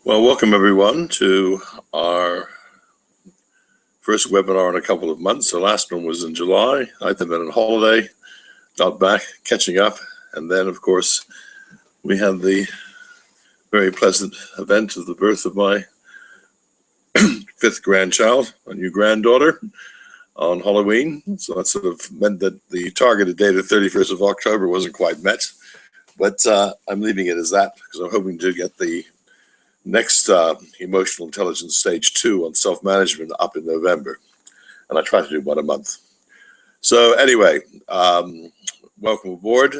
Well, welcome everyone to our first webinar in a couple of months. The last one was in July. I've been on holiday, got back, catching up, and then of course we had the very pleasant event of the birth of my fifth grandchild, a new granddaughter, on Halloween. So that sort of meant that the targeted date of 31st of October wasn't quite met, but I'm leaving it as that because I'm hoping to get the next emotional intelligence stage 2 on self-management up in November, and I try to do about a month. So anyway, welcome aboard.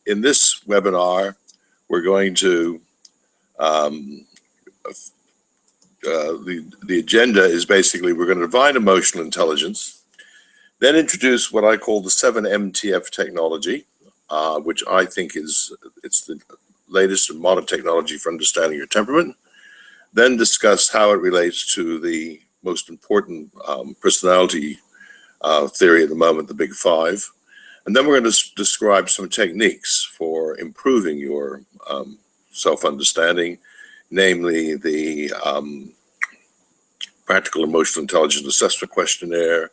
In this webinar, we're going to the agenda is basically we're going to define emotional intelligence, then introduce what I call the 7MTF technology, which I think it's the latest and modern technology for understanding your temperament, then discuss how it relates to the most important personality theory at the moment, the Big Five, and then we're going to describe some techniques for improving your self-understanding, namely the practical emotional intelligence assessment questionnaire,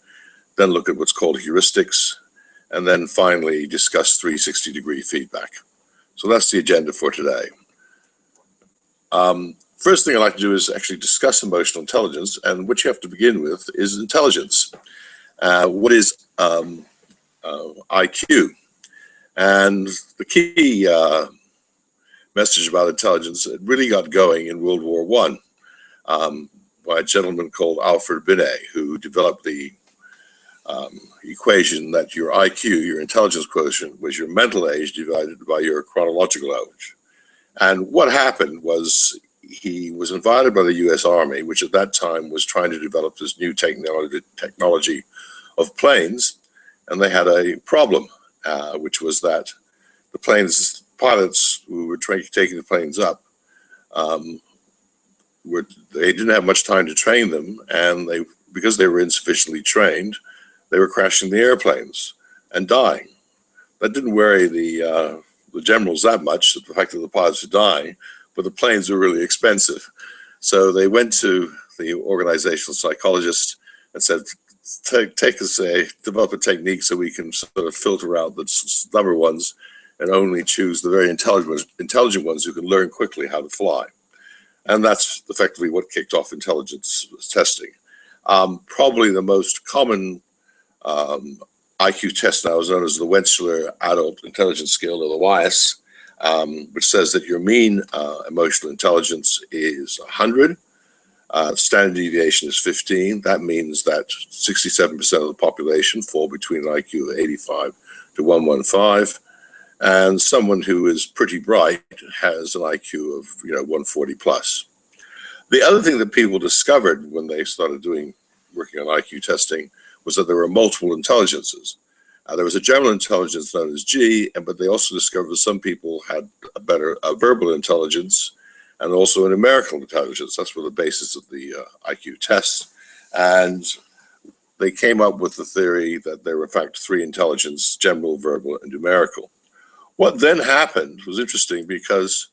then look at what's called heuristics, and then finally discuss 360-degree feedback. So that's the agenda for today. First thing I'd like to do is actually discuss emotional intelligence, and what you have to begin with is intelligence. What is IQ? And the key message about intelligence, it really got going in World War I by a gentleman called Alfred Binet, who developed the equation that your IQ, your intelligence quotient, was your mental age divided by your chronological age. And what happened was he was invited by the US Army, which at that time was trying to develop this new technology of planes, and they had a problem, which was that the pilots who were taking the planes up, they didn't have much time to train them, and because they were insufficiently trained, they were crashing the airplanes and dying. That didn't worry the generals that much, the fact that the pilots were dying, but the planes were really expensive. So they went to the organizational psychologist and said, develop a technique so we can sort of filter out the stubborn ones and only choose the very intelligent ones who can learn quickly how to fly. And that's effectively what kicked off intelligence testing. Probably the most common IQ test now is known as the Wechsler Adult Intelligence Scale, or the WIAS, which says that your mean emotional intelligence is 100. Standard deviation is 15. That means that 67% of the population fall between an IQ of 85 to 115, and someone who is pretty bright has an IQ of 140 plus. The other thing that people discovered when they started working on IQ testing was that there were multiple intelligences. There was a general intelligence known as G, but they also discovered that some people had a verbal intelligence and also a numerical intelligence. That's where the basis of the IQ tests. And they came up with the theory that there were in fact 3 intelligences: general, verbal, and numerical. What then happened was interesting because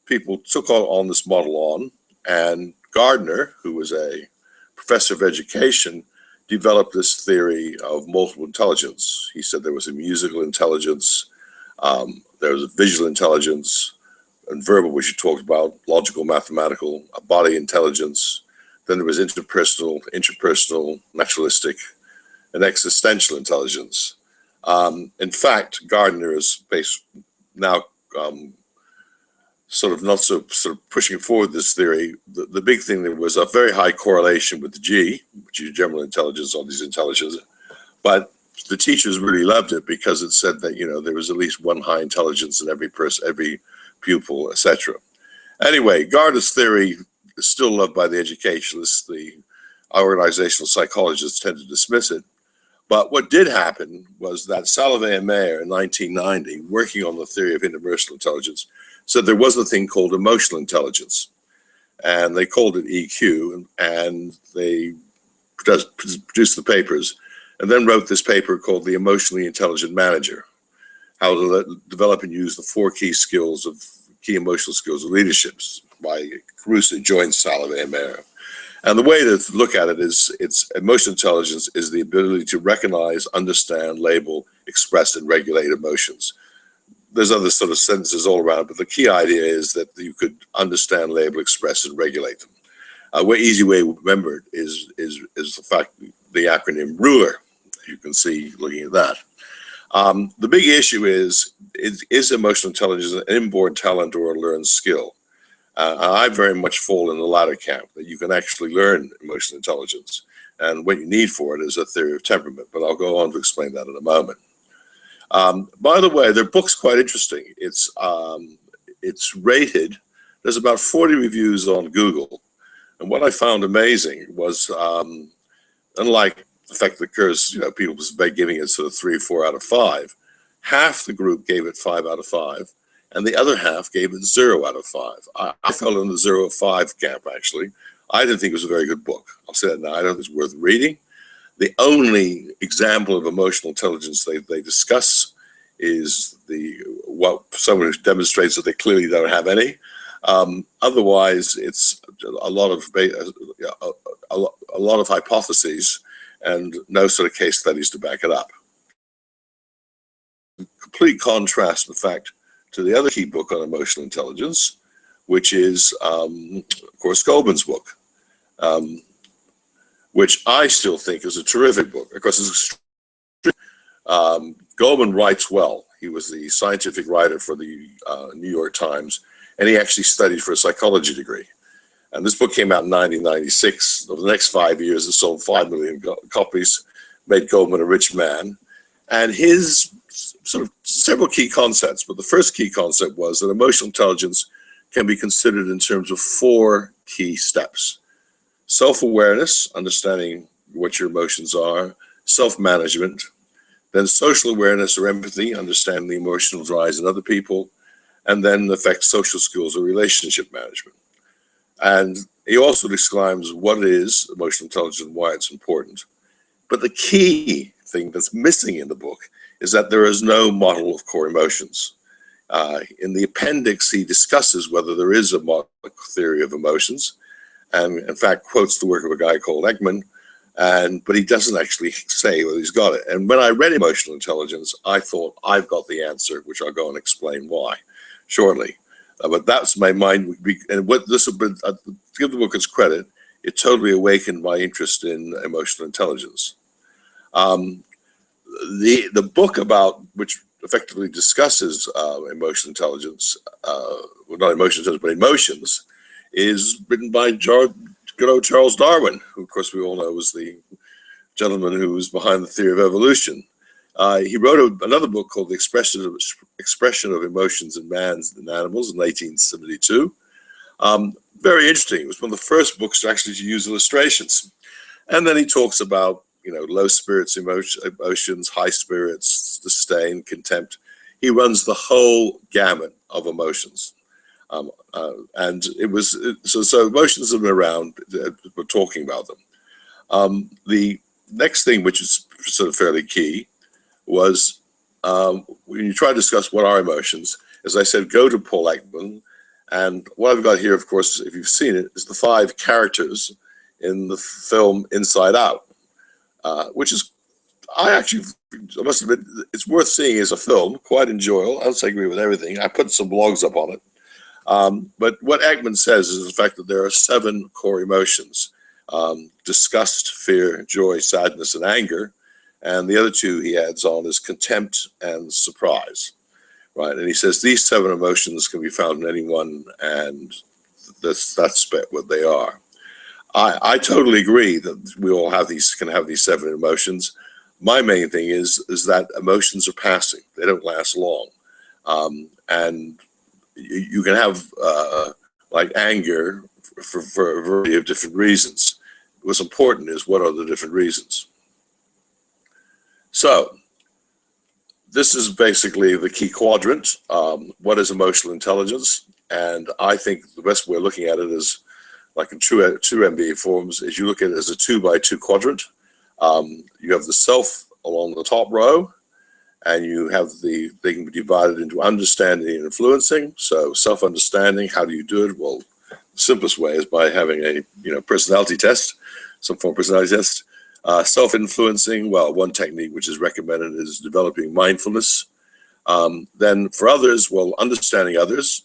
people took on this model on, and Gardner, who was a professor of education, developed this theory of multiple intelligence. He said there was a musical intelligence, there was a visual intelligence, and verbal, which you talked about, logical, mathematical, a body intelligence. Then there was interpersonal, intrapersonal, naturalistic, and existential intelligence. In fact, Gardner is now sort of pushing forward this theory. The big thing, there was a very high correlation with the G, which is general intelligence, all these intelligences. But the teachers really loved it because it said that there was at least one high intelligence in every person, every pupil, etc. Anyway, Gardner's theory is still loved by the educationalists. The organizational psychologists tend to dismiss it. But what did happen was that Salovey and Mayer in 1990, working on the theory of interpersonal intelligence, said there was a thing called emotional intelligence, and they called it EQ, and they produced the papers, and then wrote this paper called The Emotionally Intelligent Manager, how to develop and use the 4 key skills of Key Emotional Skills of Leadership by Caruso, Joynes, Salovey, and Mayer. And the way to look at it is, emotional intelligence is the ability to recognize, understand, label, express, and regulate emotions. There's other sort of sentences all around, but the key idea is that you could understand, label, express, and regulate them. One easy way to remember it is the fact, the acronym RULER. You can see looking at that. The big issue is emotional intelligence an inborn talent or a learned skill? I very much fall in the latter camp, that you can actually learn emotional intelligence, and what you need for it is a theory of temperament, but I'll go on to explain that in a moment. By the way, their book's quite interesting. It's rated, there's about 40 reviews on Google, and what I found amazing was, unlike the fact that occurs, people giving it sort of 3 or 4 out of 5, half the group gave it 5 out of 5, and the other half gave it 0 out of 5. I fell in the 0 of 5 camp, actually. I didn't think it was a very good book. I'll say that now. I don't think it's worth reading. The only example of emotional intelligence they discuss is someone who demonstrates that they clearly don't have any. Otherwise, it's a lot of hypotheses and no sort of case studies to back it up. Complete contrast, in fact, to the other key book on emotional intelligence, which is, of course, Goleman's book, which I still think is a terrific book. Of course, Goleman writes well. He was the scientific writer for the New York Times, and he actually studied for a psychology degree. And this book came out in 1996. Over the next 5 years, it sold 5 million copies, made Goleman a rich man. And his sort of several key concepts, but the first key concept was that emotional intelligence can be considered in terms of 4 key steps. Self-awareness, understanding what your emotions are, self-management, then social awareness or empathy, understanding the emotional rise in other people, and then in effect social skills or relationship management. And he also describes what it is, emotional intelligence, and why it's important. But the key thing that's missing in the book is that there is no model of core emotions. In the appendix, he discusses whether there is a model theory of emotions, and in fact quotes the work of a guy called Ekman, but he doesn't actually say whether he's got it. And when I read emotional intelligence, I thought, I've got the answer, which I'll go and explain why shortly. But that's my mind. And what this will be, to give the book its credit, it totally awakened my interest in emotional intelligence. The book about which effectively discusses emotional intelligence, well, not emotional intelligence, but emotions, is written by good old Charles Darwin, who, of course, we all know was the gentleman who was behind the theory of evolution. He wrote another book called The Expression of Emotions in Man and Animals in 1872. Very interesting. It was one of the first books to actually use illustrations. And then he talks about, low spirits emotions, high spirits, disdain, contempt. He runs the whole gamut of emotions. And it was, so emotions have been around, we're talking about them. The next thing, which is sort of fairly key, was when you try to discuss what are emotions, as I said, go to Paul Ekman. And what I've got here, of course, if you've seen it, is the 5 characters in the film Inside Out, which is, I must admit, it's worth seeing as a film, quite enjoyable. I don't agree with everything. I put some blogs up on it. But what Ekman says is the fact that there are 7 core emotions, disgust, fear, joy, sadness, and anger. And the other 2 he adds on is contempt and surprise, right? And he says these 7 emotions can be found in anyone, and that's what they are. I totally agree that we all can have these 7 emotions. My main thing is that emotions are passing; they don't last long, and you can have like anger for a variety of different reasons. What's important is what are the different reasons. So this is basically the key quadrant. What is emotional intelligence? And I think the best way of looking at it is, like in true MBA forms, is you look at it as a 2 by 2 quadrant. You have the self along the top row, And you have they can be divided into understanding and influencing. So self-understanding, how do you do it? Well, the simplest way is by having a personality test, some form of personality test. Self-influencing, well, one technique which is recommended is developing mindfulness. Then for others, well, understanding others,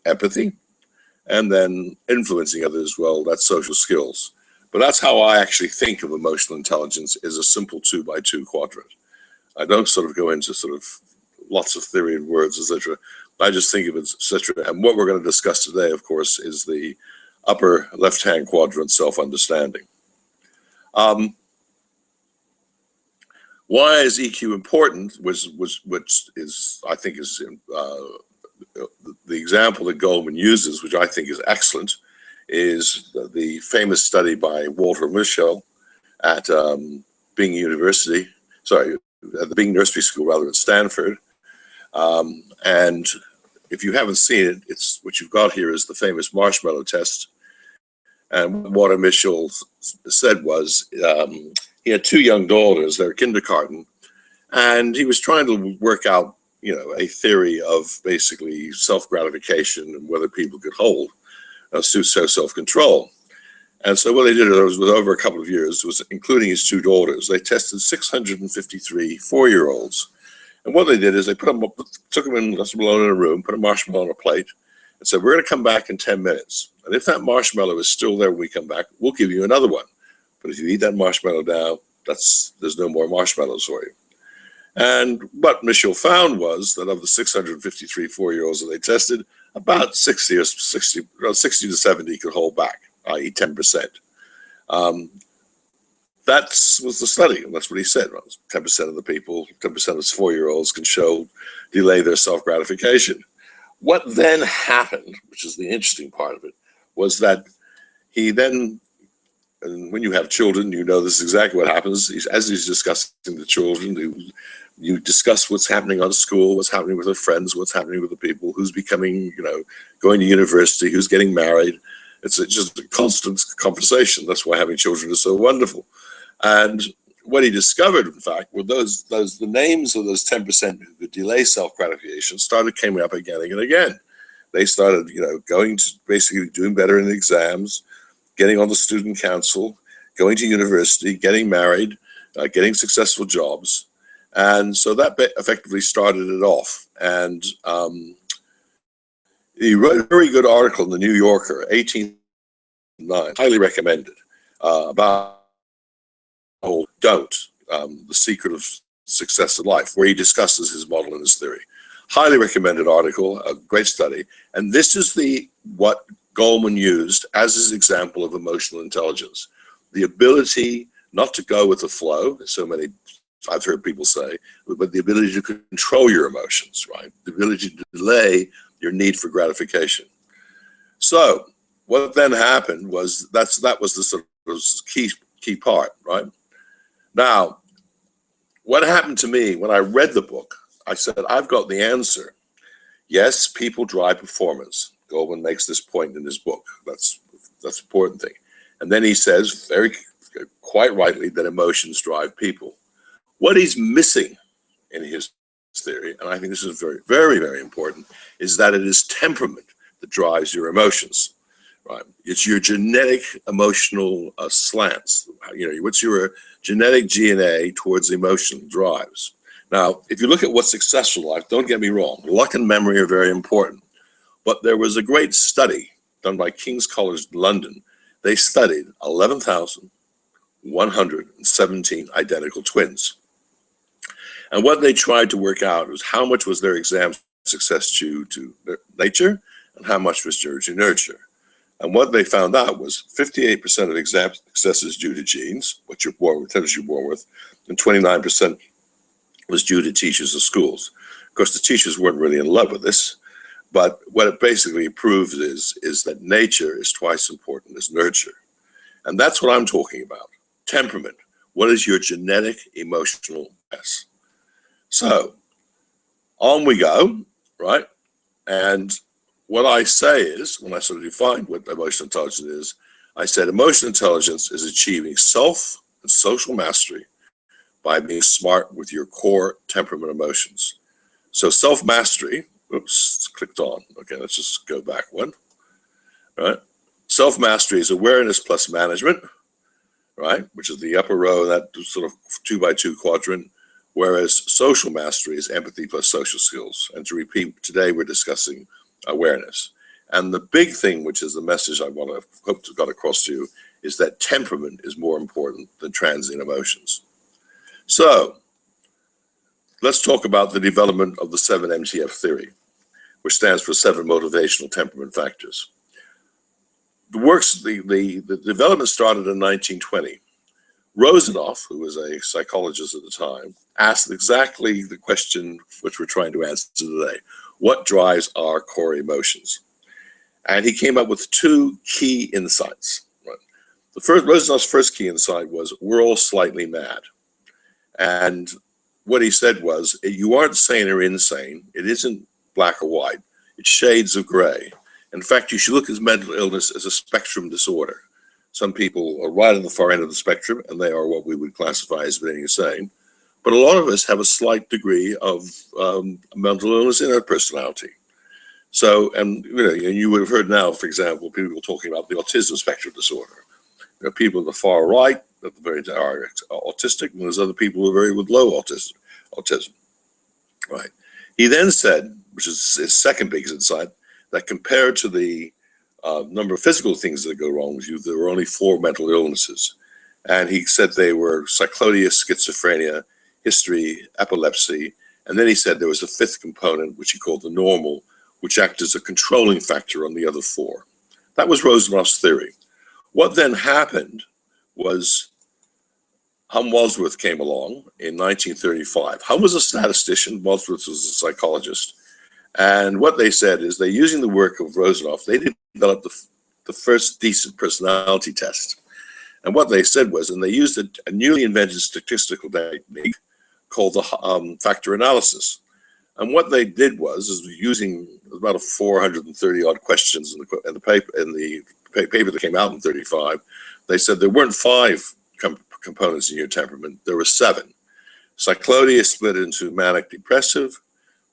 empathy, and then influencing others, well, that's social skills. But that's how I actually think of emotional intelligence, is a simple 2x2 quadrant. I don't sort of go into sort of lots of theory and words, etc. I just think of it, etc. And what we're going to discuss today, of course, is the upper left-hand quadrant, self-understanding. Why is EQ important? Which is, I think, is the example that Goldman uses, which I think is excellent, is the famous study by Walter Mischel at Bing University. Sorry, at the Bing Nursery School, rather, at Stanford. And if you haven't seen it, it's what you've got here is the famous marshmallow test. And what Walter Mischel said was he had two young daughters, they're kindergarten, and he was trying to work out, a theory of basically self-gratification and whether people could hold self-control. And so what they did was, over a couple of years, was including his two daughters, they tested 653 4-year-olds. And what they did is they took them in, left them alone in a room, put a marshmallow on a plate, and said, we're going to come back in 10 minutes. And if that marshmallow is still there when we come back, we'll give you another one. But if you eat that marshmallow now, there's no more marshmallows for you. And what Mischel found was that of the 653 4-year-olds that they tested, about 60 to 70 could hold back, i.e. 10%. That was the study, and that's what he said. 10% of the people, 10% of 4-year-olds can delay their self-gratification. What then happened, which is the interesting part of it, was that he then, and when you have children, this is exactly what happens. As he's discussing the children, you discuss what's happening on school, what's happening with their friends, what's happening with the people, who's becoming, going to university, who's getting married. It's just a constant conversation. That's why having children is so wonderful. And what he discovered, in fact, were the names of those 10% who could delay self-gratification came up again and again. They started, going to basically doing better in the exams, getting on the student council, going to university, getting married, getting successful jobs. And so that effectively started it off. And he wrote a very good article in the New Yorker, 1809, highly recommended, about the secret of success in life, where he discusses his model and his theory. Highly recommended article, a great study. And this is what Goldman used as his example of emotional intelligence. The ability not to go with the flow, so many I've heard people say, but the ability to control your emotions, right? The ability to delay your need for gratification. So what then happened was that was the sort of key part, right? Now, what happened to me when I read the book, I said, I've got the answer. Yes, people drive performance. Goldman makes this point in his book. That's the important thing. And then he says, quite rightly, that emotions drive people. What he's missing in his theory, and I think this is very, very, very important, is that it is temperament that drives your emotions, right? It's your genetic emotional slants. What's your genetic DNA towards emotional drives? Now, if you look at what's successful in life, don't get me wrong, luck and memory are very important. But there was a great study done by King's College London. They studied 11,117 identical twins. And what they tried to work out was how much was their exam success due to nature and how much was due to nurture. And what they found out was 58% of exam success is due to genes, what you're born with, tendencies you're born with, and 29% was due to teachers and schools. Of course, the teachers weren't really in love with this, but what it basically proves is that nature is twice important as nurture. And that's what I'm talking about, temperament. What is your genetic emotional mess? So on we go, right? And what I say is, when I sort of define what emotional intelligence is, I said emotional intelligence is achieving self and social mastery by being smart with your core temperament emotions. So self-mastery, oops, it's clicked on. Okay, let's just go back one. All right. Self-mastery is awareness plus management, right, which is the upper row of that sort of 2x2 quadrant, whereas social mastery is empathy plus social skills. And to repeat, today we're discussing awareness. And the big thing, which is the message I hope to got across to you, is that temperament is more important than transient emotions. So let's talk about the development of the 7 MTF theory, which stands for 7 Motivational Temperament Factors. The development started in 1920. Rosenoff, who was a psychologist at the time, asked exactly the question which we're trying to answer today. What drives our core emotions? And he came up with 2 key insights. Right? Rosenoff's first key insight was, we're all slightly mad. And what he said was, you aren't sane or insane. It isn't black or white. It's shades of gray. In fact, you should look at mental illness as a spectrum disorder. Some people are right on the far end of the spectrum, and they are what we would classify as being insane. But a lot of us have a slight degree of mental illness in our personality. So, and you would have heard now, for example, people talking about the autism spectrum disorder. There are people on the far right that are autistic, and there's other who are very with low autism. Right. He then said, which is his second biggest insight, that compared to the number of physical things that go wrong with you, there were only 4 mental illnesses. And he said they were cyclodia, schizophrenia, history, epilepsy. And then he said there was a 5th component, which he called the normal, which acted as a controlling factor on the other 4. That was Rosenoff's theory. What then happened was Hum Wadsworth came along in 1935. Hum was a statistician, Wadsworth was a psychologist. And what they said is, using the work of Rosenoff, they developed the first decent personality test. And what they said was, and they used a newly invented statistical technique called the factor analysis. And what they did was using about 430 odd questions in the paper that came out in 35, they said there weren't 5 components in your temperament, there were 7. Cyclodia split into manic depressive,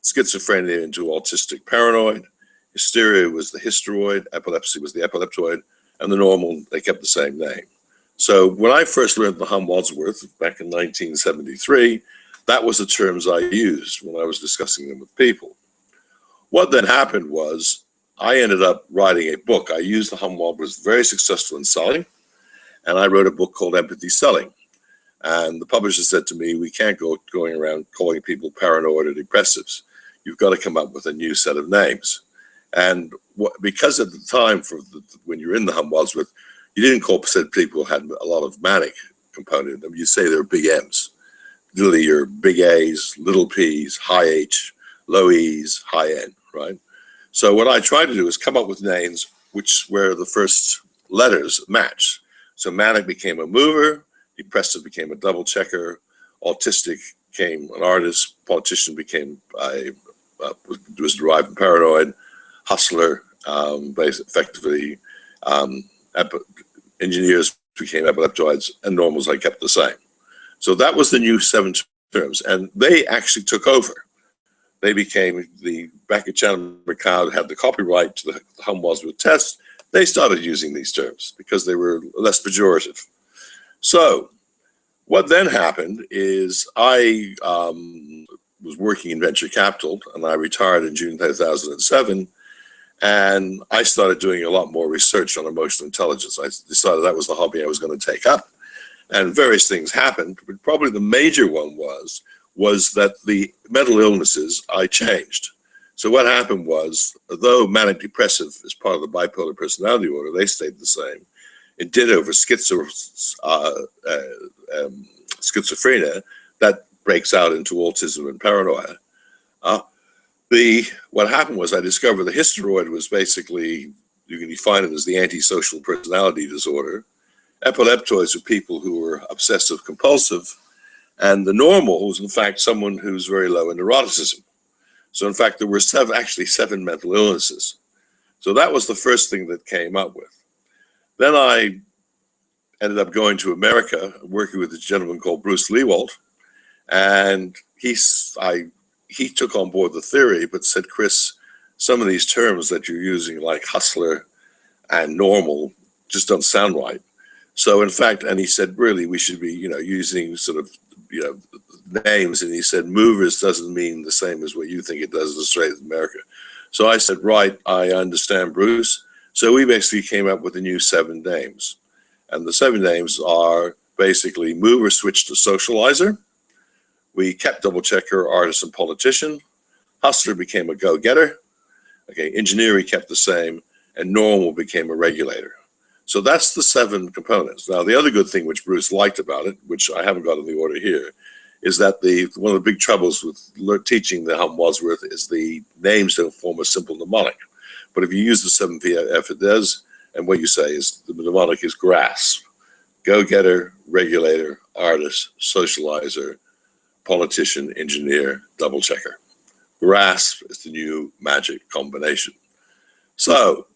schizophrenia into autistic paranoid, hysteria was the hysteroid, epilepsy was the epileptoid, and the normal, they kept the same name. So when I first learned the Hum Wadsworth back in 1973, that was the terms I used when I was discussing them with people. What then happened was, I ended up writing a book. I used the Hum Wadsworth, very successful in selling, and I wrote a book called Empathy Selling. And the publisher said to me, we can't go going around calling people paranoid or depressives. You've got to come up with a new set of names. And because at the time, when you're in the Hum Wadsworth, you didn't call people who had a lot of manic component in them. You say they're big M's. Literally, your big A's, little P's, high H, low E's, high N, right? So what I tried to do is come up with names where the first letters match. So manic became a mover, depressive became a double checker, autistic became an artist, politician became was derived from paranoid, hustler, effectively, engineers became epileptoids, and normals I kept the same. So that was the new 7 terms, and they actually took over. They became back at Chandler McCloud had the copyright to the Hum Wadsworth test. They started using these terms because they were less pejorative. So what then happened is I was working in venture capital, and I retired in June 2007, and I started doing a lot more research on emotional intelligence. I decided that was the hobby I was going to take up, and various things happened, but probably the major one was that the mental illnesses I changed. So what happened was, though manic depressive is part of the bipolar personality order, they stayed the same. It did over schizophrenia, that breaks out into autism and paranoia. What happened was I discovered the hysteroid was basically, you can define it as the antisocial personality disorder. Epileptoids are people who are obsessive compulsive, and the normal was in fact someone who's very low in neuroticism. So in fact, there were actually 7 mental illnesses. So that was the first thing that came up with. Then I ended up going to America, working with this gentleman called Bruce Lewald, And he took on board the theory, but said, Chris, some of these terms that you're using, like hustler and normal, just don't sound right. So in fact, and he said, really, we should be, using sort of, names. And he said, movers doesn't mean the same as what you think it does in Australia and America. So I said, right, I understand, Bruce. So we basically came up with the new 7 names. And the 7 names are basically mover switched to socializer. We kept double checker, artist, and politician. Hustler became a go-getter. Okay, engineer we kept the same, and normal became a regulator. So that's the 7 components. Now, the other good thing which Bruce liked about it, which I haven't got in the order here, is that one of the big troubles with teaching the Wadsworth is the names don't form a simple mnemonic. But if you use the 7F, it does, and what you say is the mnemonic is grasp, go-getter, regulator, artist, socializer, politician, engineer, double checker. Grasp is the new magic combination. So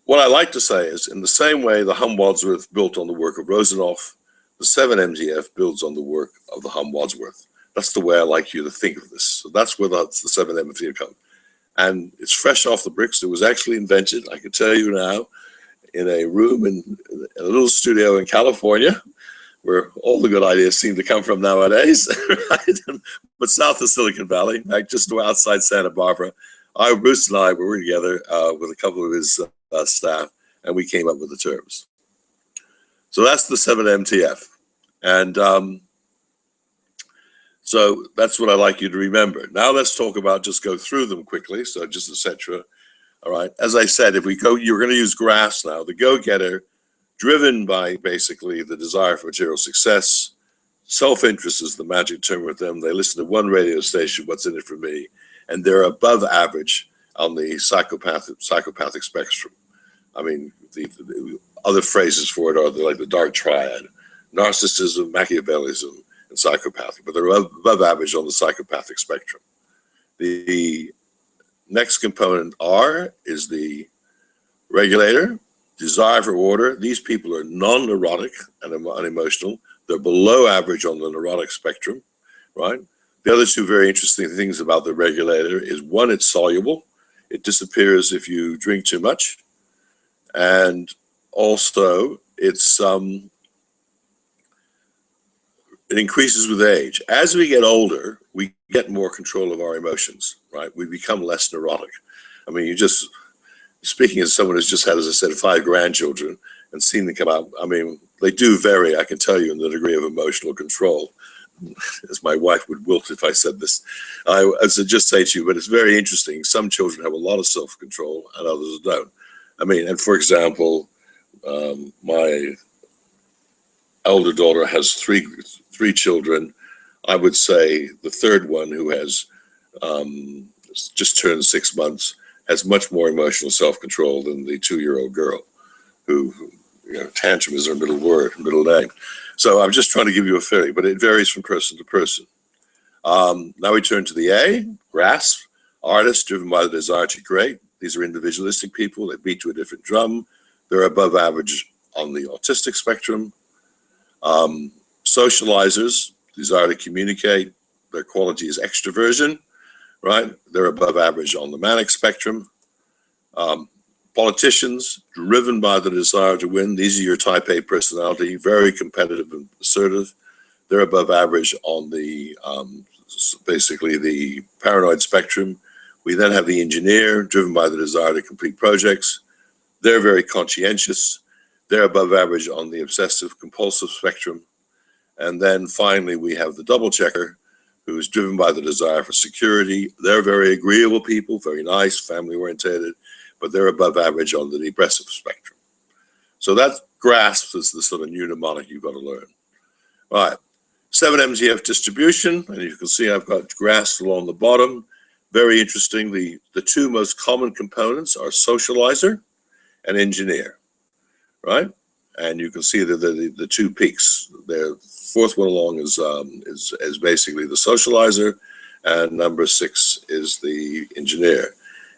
what I like to say is, in the same way the Wadsworth built on the work of Rosenoff, the 7MTF builds on the work of the Wadsworth. That's the way I like you to think of this. So that's where the 7MTF comes. And it's fresh off the bricks. It was actually invented, I can tell you now, in a room in a little studio in California, where all the good ideas seem to come from nowadays, right? But south of Silicon Valley, like just outside Santa Barbara, Bruce and I were together with a couple of his staff, and we came up with the terms. So that's the 7MTF. And so that's what I'd like you to remember. Now let's talk about, just go through them quickly. So just etc. All right. As I said, if we go, you're going to use grasp now. The go-getter, driven by basically the desire for material success. Self-interest is the magic term with them. They listen to one radio station, what's in it for me? And they're above average on the psychopathic spectrum. I mean, the other phrases for it are like the dark triad: narcissism, Machiavellism, and psychopathy. But they're above average on the psychopathic spectrum. The next component, R, is the regulator, desire for order. These people are non-neurotic and unemotional. They're below average on the neurotic spectrum, right? The other 2 very interesting things about the regulator is, 1, it's soluble. It disappears if you drink too much. And also, it increases with age. As we get older, we get more control of our emotions, right? We become less neurotic. I mean, speaking as someone who's just had, as I said, 5 grandchildren and seen them come out, I mean, they do vary, I can tell you, in the degree of emotional control. As my wife would wilt if I said this. I would just say to you, but it's very interesting. Some children have a lot of self-control and others don't. I mean, and for example, my elder daughter has three children. I would say the third one, who has just turned 6 months, has much more emotional self-control than the 2-year-old girl, who tantrum is her middle name. So I'm just trying to give you a theory, but it varies from person to person. Now we turn to the A, grasp, artists driven by the desire to create. These are individualistic people. They beat to a different drum. They're above average on the autistic spectrum. Socializers, desire to communicate. Their quality is extroversion, right? They're above average on the manic spectrum. Politicians, driven by the desire to win. These are your type A personality, very competitive and assertive. They're above average on the, basically the paranoid spectrum. We then have the engineer, driven by the desire to complete projects. They're very conscientious. They're above average on the obsessive compulsive spectrum. And then finally, we have the double checker, who is driven by the desire for security. They're very agreeable people, very nice, family oriented, but they're above average on the depressive spectrum. So that grasp is the sort of new mnemonic you've got to learn. All right, 7MTF distribution, and you can see I've got grasp along the bottom. Very interesting, the 2 most common components are socializer and engineer, right? And you can see the 2 peaks. The 4th one along is basically the socializer, and number 6 is the engineer.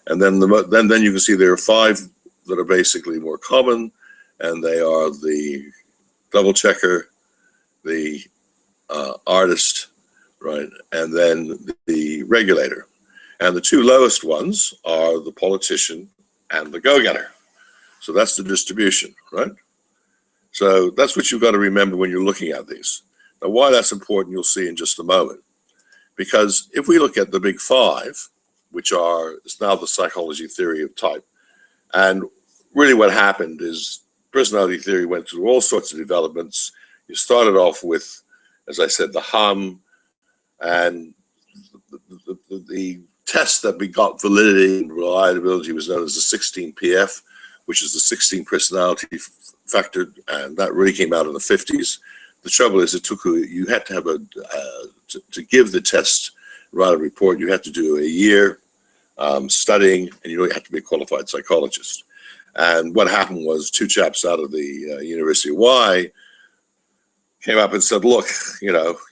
And then then you can see there are 5 that are basically more common, and they are the double checker, the artist, right? And then the regulator. And the two lowest ones are the politician and the go-getter. So that's the distribution, right? So that's what you've got to remember when you're looking at these. Now, why that's important, you'll see in just a moment. Because if we look at the big five, which are, it's now the psychology theory of type, and really what happened is personality theory went through all sorts of developments. You started off with, as I said, the hum, and the test that we got validity and reliability was known as the 16PF, which is the 16 personality factor, and that really came out in the 50s. The trouble is, you had to have to give the test, write a report, you had to do a year studying, and you had to be a qualified psychologist. And what happened was two chaps out of the University of Y came up and said, look,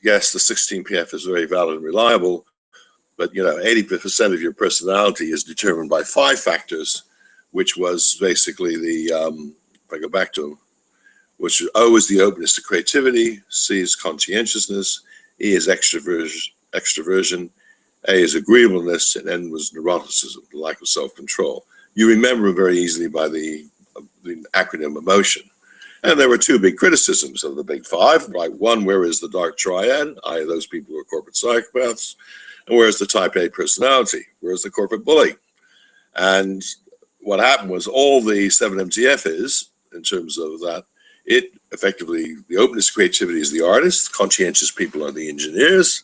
yes, the 16PF is very valid and reliable, but 80% of your personality is determined by 5 factors, which was basically the, if I go back to them, which O is the openness to creativity, C is conscientiousness, E is extroversion, A is agreeableness, and N was neuroticism, the lack of self-control. You remember very easily by the acronym emotion. And there were 2 big criticisms of the big 5, right? One, where is the dark triad, i.e. those people who are corporate psychopaths, and where's the type A personality? Where's the corporate bully? And what happened was all the 7MTF is, in terms of that, it effectively, the openness to creativity is the artists, conscientious people are the engineers,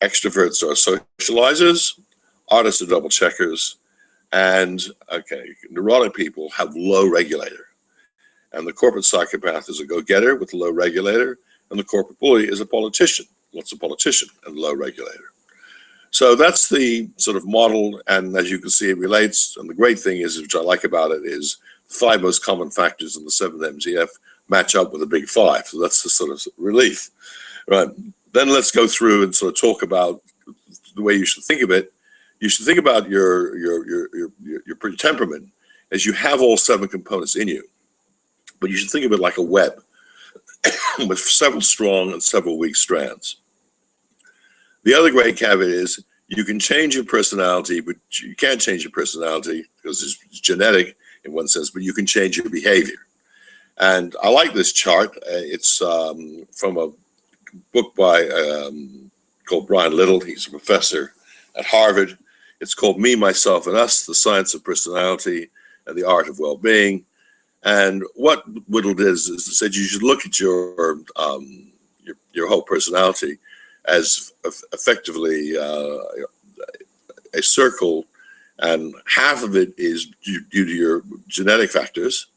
extroverts are socializers, artists are double checkers, and neurotic people have low regulator. And the corporate psychopath is a go-getter with a low regulator, and the corporate bully is a politician. What's a politician? And low regulator. So that's the sort of model, and as you can see, it relates. And the great thing is, which I like about it, is 5 most common factors in the 7MTF match up with the big 5. So that's the sort of relief, right? Then let's go through and sort of talk about the way you should think of it. You should think about your temperament as you have all 7 components in you, but you should think of it like a web with several strong and several weak strands. The other great caveat is you can change your personality, but you can't change your personality because it's genetic in one sense, but you can change your behavior. And I like this chart. It's from a book by called Brian Little. He's a professor at Harvard. It's called Me, Myself, and Us, The Science of Personality and the Art of Well-Being. And what Whittle did is said you should look at your whole personality as effectively a circle, and half of it is due to your genetic factors,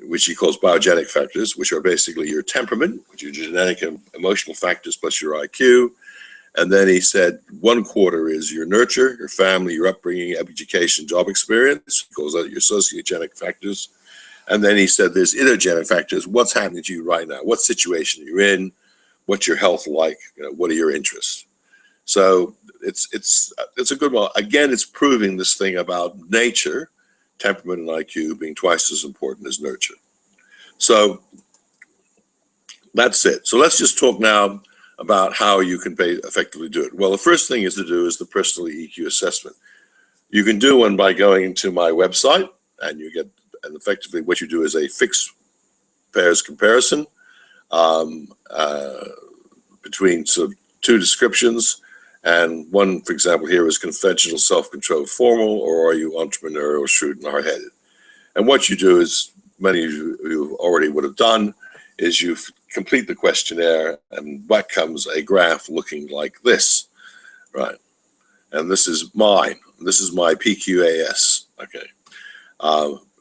which he calls biogenic factors, which are basically your temperament, which are genetic and emotional factors plus your IQ. And then he said 1/4 is your nurture, your family, your upbringing, education, job experience. He calls that your sociogenic factors. And then he said there's intergenic factors. What's happening to you right now? What situation you're in? What's your health like? What are your interests? So it's a good one. Again, it's proving this thing about nature, temperament and IQ being twice as important as nurture. So that's it. So let's just talk now about how you can effectively do it. Well, the first thing is to do is the personal EQ assessment. You can do one by going to my website, and and effectively what you do is a fixed pairs comparison between sort of 2 descriptions. And one, for example, here is conventional, self-controlled, formal, or are you entrepreneurial, shrewd, and hard-headed? And what you do is, many of you already would have done, is you complete the questionnaire, and back comes a graph looking like this, right? And this is mine. This is my PQAS, okay?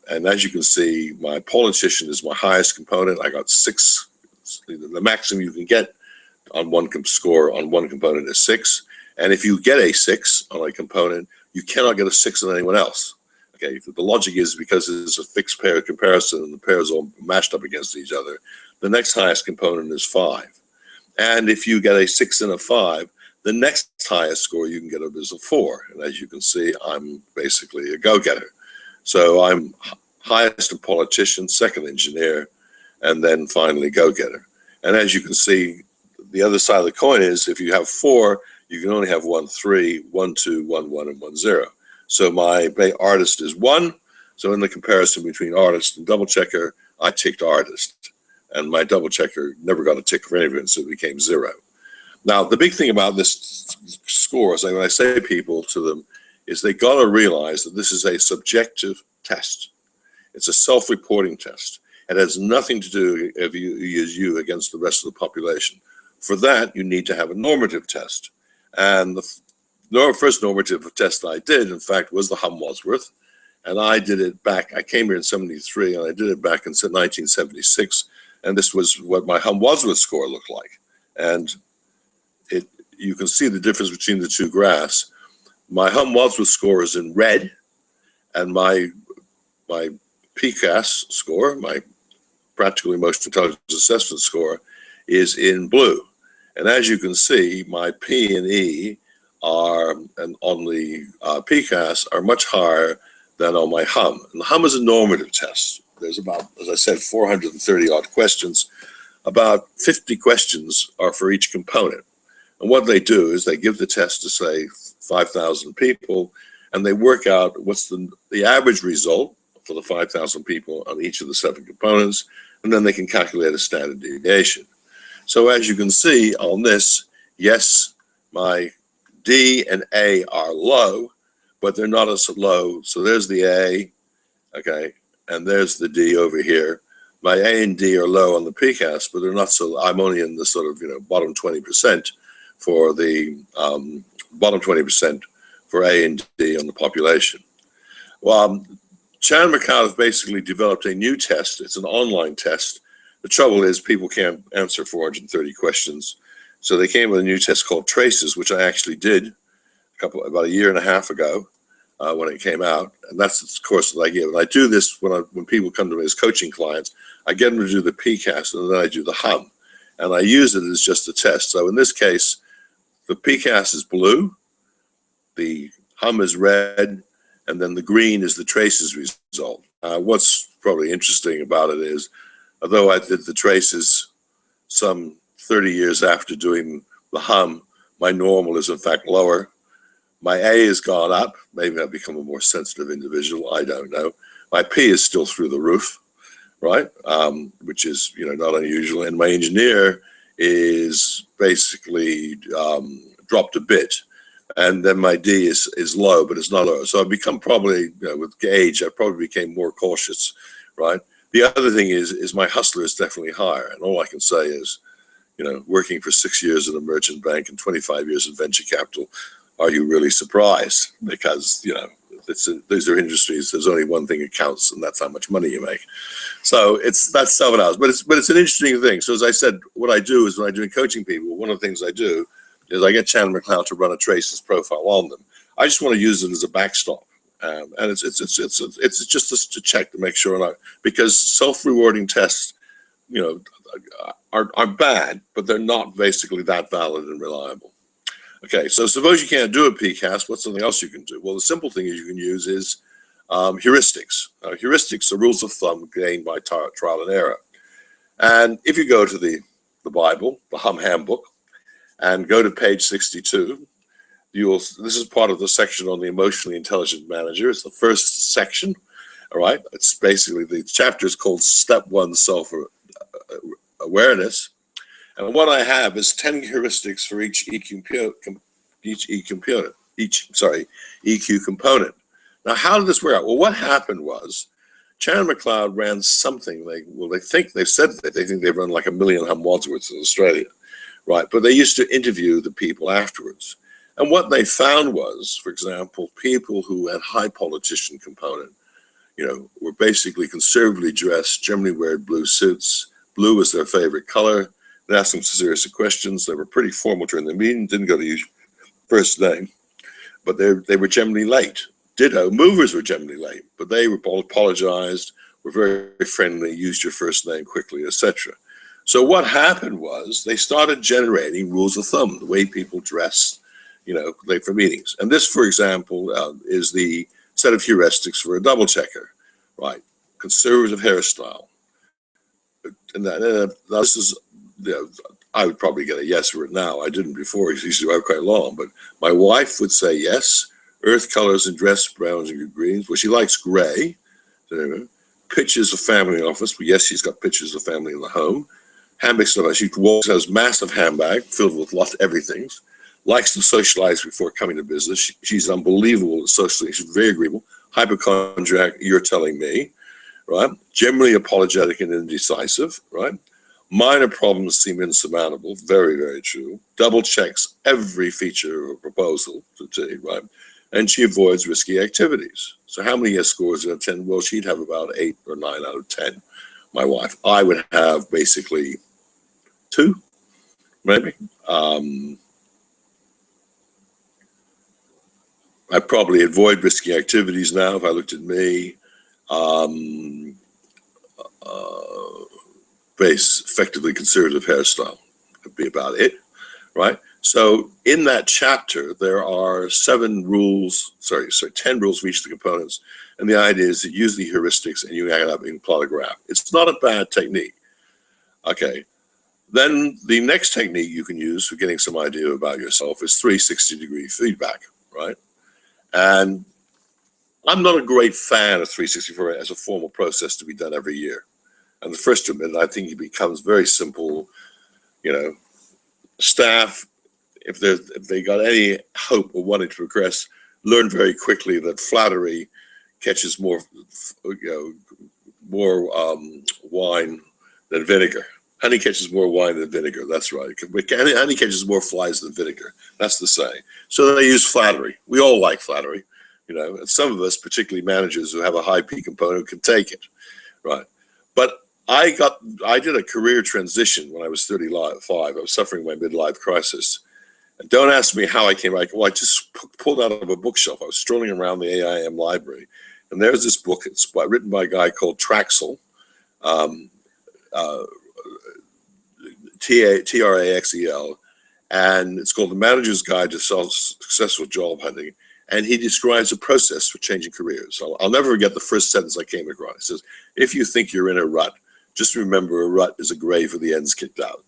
And as you can see, my politician is my highest component. I got 6. The maximum you can get on one score on one component is 6. And if you get a 6 on a component, you cannot get a 6 on anyone else. Okay, the logic is because it's a fixed pair comparison and the pairs all mashed up against each other, the next highest component is 5. And if you get a 6 and a 5, the next highest score you can get is a 4. And as you can see, I'm basically a go-getter. So I'm highest in politician, second engineer, and then finally go-getter. And as you can see, the other side of the coin is if you have 4, you can only have 1 3, 1 2, 1 1, and 1 0. So my artist is 1. So in the comparison between artist and double checker, I ticked artist. And my double checker never got a tick for anything, so it became 0. Now, the big thing about this score is when I say people to them is they got to realize that this is a subjective test. It's a self-reporting test. It has nothing to do if you use you against the rest of the population. For that, you need to have a normative test. And the first normative test I did, in fact, was the Hum-Wadsworth. And I did it back, I came here in 73, and I did it back in 1976. And this was what my Hum-Wadsworth score looked like. And you can see the difference between the two graphs. My Hum-Wadsworth score is in red, and my PCAS score, my Practical Emotional Intelligence Assessment score, is in blue. And as you can see, my P and E are, and on the PCAS, are much higher than on my Hum. And the Hum is a normative test. There's about, as I said, 430 odd questions. About 50 questions are for each component. And what they do is they give the test to, say, 5,000 people, and they work out what's the average result for the 5,000 people on each of the 7 components, and then they can calculate a standard deviation. So as you can see on this, yes, my D and A are low, but they're not as low. So there's the A, okay, and there's the D over here. My A and D are low on the PCAS, but they're not so, I'm only in the sort of, bottom 20% for the bottom 20% for A and D on the population. Well, Chan and McLeod have basically developed a new test. It's an online test. The trouble is people can't answer 430 questions. So they came with a new test called Traces, which I actually did about a year and a half ago when it came out. And that's the course that I give. And I do this when people come to me as coaching clients. I get them to do the PCAS, and then I do the Hum. And I use it as just a test. So in this case, the PCAS is blue, the Hum is red, and then the green is the Traces result. What's probably interesting about it is, although I did the Traces some 30 years after doing the Hum, my normal is in fact lower. My A has gone up. Maybe I've become a more sensitive individual. I don't know. My P is still through the roof, right? Which is, not unusual. And my engineer is basically dropped a bit. And then my D is low, but it's not low. So I've become probably, with age, I probably became more cautious, right? The other thing is my hustler is definitely higher. And all I can say is, working for 6 years in a merchant bank and 25 years in venture capital, are you really surprised? Because, these are industries, there's only one thing that counts, and that's how much money you make. So that's someone else. But it's an interesting thing. So as I said, what I do is when I'm doing coaching people, one of the things I do is I get Chan and McLeod to run a Traces profile on them. I just want to use it as a backstop. And it's just to check to make sure, because self-rewarding tests, are bad, but they're not basically that valid and reliable. Okay, so suppose you can't do a PCAS, what's something else you can do? Well, the simple thing you can use is heuristics. Heuristics are rules of thumb gained by trial and error. And if you go to the Bible, the Hum Handbook, and go to page 62, this is part of the section on the emotionally intelligent manager. It's the first section, all right? It's basically, the chapter is called Step 1 Self-Awareness. And what I have is 10 heuristics for each EQ component. Now, how did this work out? Well, what happened was Chan and McLeod ran something. They think they've run like 1 million Hum-Wadsworths in Australia, right? But they used to interview the people afterwards. And what they found was, for example, people who had high politician component, were basically conservatively dressed, generally wear blue suits. Blue was their favorite color. They asked them serious questions. They were pretty formal during the meeting, didn't go to use first name, but they were generally late. Ditto, movers were generally late, but they were apologized, were very friendly, used your first name quickly, etc. So what happened was they started generating rules of thumb, the way people dressed, late for meetings. And this, for example, is the set of heuristics for a double checker, right? Conservative hairstyle. And this is I would probably get a yes for it now. I didn't before. It used to go quite long, but my wife would say yes. Earth colors and dress, browns and greens. Well, she likes gray. So, pictures of family in office. But yes, she's got pictures of family in the home. Handbag stuff. She has massive handbag filled with lots of everything. Likes to socialize before coming to business. She's unbelievable at socially. She's very agreeable. Hypochondriac, you're telling me, right? Generally apologetic and indecisive, right? Minor problems seem insurmountable. Very, very true. Double checks every feature of a proposal, right? And she avoids risky activities. So how many yes scores out of 10? Well, she'd have about 8 or 9 out of 10, my wife. I would have basically 2, maybe. I probably avoid risky activities now if I looked at me. Effectively conservative hairstyle would be about it, right? So in that chapter, there are 10 rules for each of the components. And the idea is to use the heuristics and you add up and plot a graph. It's not a bad technique. Okay. Then the next technique you can use for getting some idea about yourself is 360-degree feedback, right? And I'm not a great fan of 364 as a formal process to be done every year. And the first to admit, I think it becomes very simple. Staff, if they got any hope of wanting to progress, learn very quickly that flattery catches more wine than vinegar. Honey catches more wine than vinegar. That's right. Honey catches more flies than vinegar. That's the saying. So they use flattery. We all like flattery, and some of us, particularly managers who have a high P component, can take it, right? But I did a career transition when I was 35. I was suffering my midlife crisis. And don't ask me how I came back. Well, I just pulled out of a bookshelf. I was strolling around the AIM library, and there's this book. It's written by a guy called Traxel, Traxel, and it's called The Manager's Guide to Successful Job Hunting. And he describes a process for changing careers. So I'll never forget the first sentence I came across. It says, if you think you're in a rut, just remember a rut is a grave with the ends kicked out.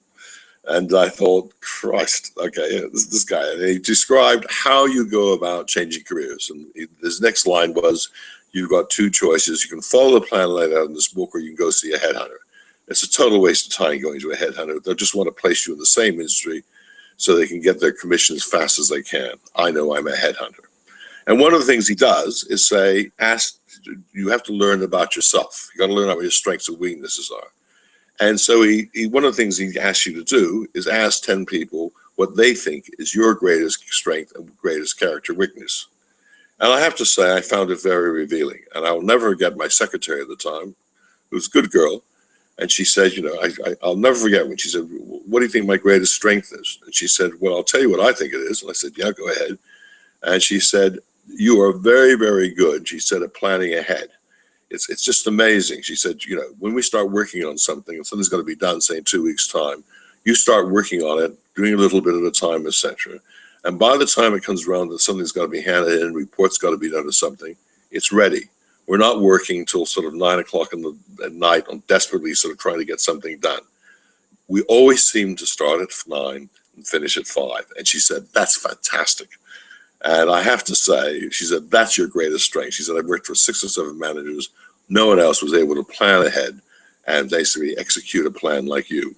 And I thought, Christ, okay, this guy. And he described how you go about changing careers. And his next line was, you've got 2 choices. You can follow the plan laid out in this book, or you can go see a headhunter. It's a total waste of time going to a headhunter. They'll just want to place you in the same industry so they can get their commission as fast as they can. I know I'm a headhunter. And one of the things he does is say, you have to learn about yourself. You got to learn what your strengths and weaknesses are. And so one of the things he asks you to do is ask 10 people what they think is your greatest strength and greatest character weakness. And I have to say, I found it very revealing. And I will never forget my secretary at the time, who was a good girl. And she said, I'll never forget when she said, what do you think my greatest strength is? And she said, well, I'll tell you what I think it is. And I said, yeah, go ahead. And she said, you are very, very good, she said, at planning ahead. It's just amazing. She said, when we start working on something and something's going to be done, say in 2 weeks' time, you start working on it, doing a little bit at a time, etc. And by the time it comes around that something's got to be handed in, report's got to be done to something, it's ready. We're not working until sort of 9 o'clock at night on desperately sort of trying to get something done. We always seem to start at 9 and finish at 5. And she said, that's fantastic. And I have to say, she said, that's your greatest strength. She said, I worked for 6 or 7 managers. No one else was able to plan ahead and basically execute a plan like you.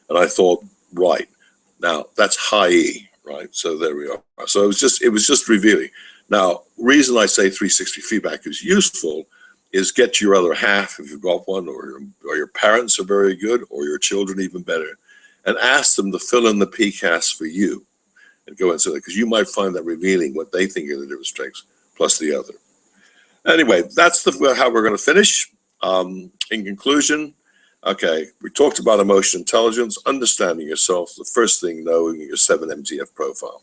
And I thought, right, now that's high E, right? So there we are. So it was just revealing. Now, reason I say 360 feedback is useful is get your other half, if you've got one, or your parents are very good, or your children even better, and ask them to fill in the PCAS for you. And go into it, because you might find that revealing what they think are the different strengths plus the other. Anyway, that's how we're going to finish. In conclusion, okay, we talked about emotional intelligence, understanding yourself. The first thing, knowing your 7 MTF profile.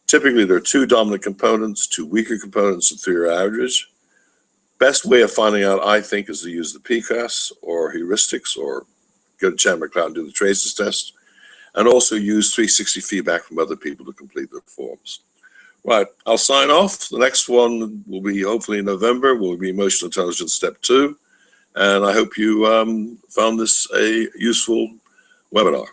Typically, there are 2 dominant components, 2 weaker components, and 3 are average. Best way of finding out, I think, is to use the PCAS or heuristics, or go to Chandler Cloud and do the traces test. And also use 360 feedback from other people to complete their forms. Right, I'll sign off. The next one will be hopefully in November, will be Emotional Intelligence Step 2. And I hope you found this a useful webinar.